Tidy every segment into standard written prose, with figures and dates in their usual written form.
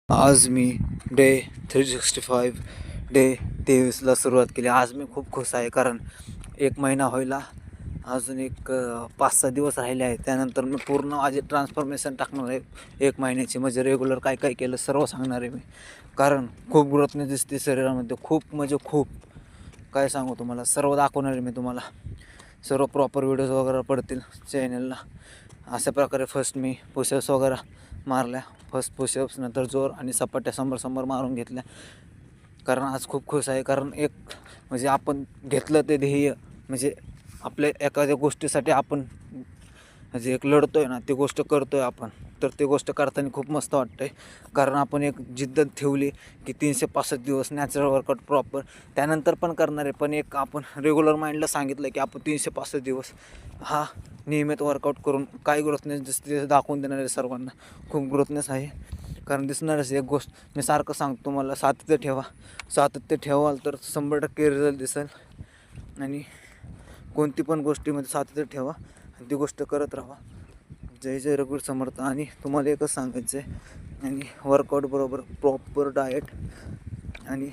आज मी day 365 day 23ला सुरुवात केली. आज मी खूप खुश आहे, कारण एक महिना व्हायला अजून एक 5-6 दिवस राहिले आहेत. त्यानंतर मी पूर्ण माझे ट्रान्सफॉर्मेशन टाकणार आहे एक महिन्याची. म्हणजे रेग्युलर काय काय केलं सर्व सांगणार आहे मी, कारण खूप ग्रोथने दिसते शरीरामध्ये. खूप म्हणजे खूप काय सांगू तुम्हाला, सर्व दाखवणार आहे मी तुम्हाला. सर्व प्रॉपर व्हिडिओज वगैरे पडतील चॅनलला. अशा प्रकारे फर्स्ट मी पुशअप्स वगैरे मारल्या. फर्स्ट पुशअप्स, नंतर जोर आणि सपाट्या समोर मारून घेतल्या. कारण आज खूप खुश आहे, कारण एक म्हणजे आपण घेतलं ते ध्येय, म्हणजे आपल्या एखाद्या गोष्टीसाठी आपण म्हणजे एक लढतो आहे ना, ती गोष्ट करतो आहे आपण, तर ती गोष्ट करताना खूप मस्त वाटतं आहे. कारण आपण एक जिद्द ठेवली की 365 दिवस नॅचरल वर्कआउट प्रॉपर, त्यानंतर पण करणार आहे. पण एक आपण रेग्युलर माइंडला सांगितलं की आपण 365 दिवस हा नियमित वर्कआउट करून काय ग्रोथनेस दिसते दाखवून देणार आहे सर्वांना. खूप ग्रोथनेस आहे, कारण दिसणारच. एक गोष्ट मी सारखं सांगतो तुम्हाला, सातत्य ठेवाल तर 100% रिझल्ट दिसेल. आणि कोणती पण गोष्टीमध्ये सातत्य ठेवा आणि ती गोष्ट करत राहा. जय जय रघुवीर समर्थ. आणि तुम्हाला एकच सांगायचं आहे, आणि वर्कआउटबरोबर प्रॉपर डाएट आणि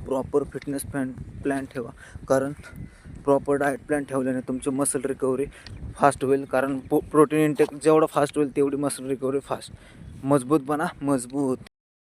प्रॉपर फिटनेस प्लॅन ठेवा. कारण प्रॉपर डाएट प्लॅन ठेवल्याने तुमची मसल रिकव्हरी फास्ट होईल. कारण प्रोटीन इंटेक जेवढं फास्ट होईल तेवढी मसल रिकव्हरी फास्ट. मजबूत बना, मजबूत.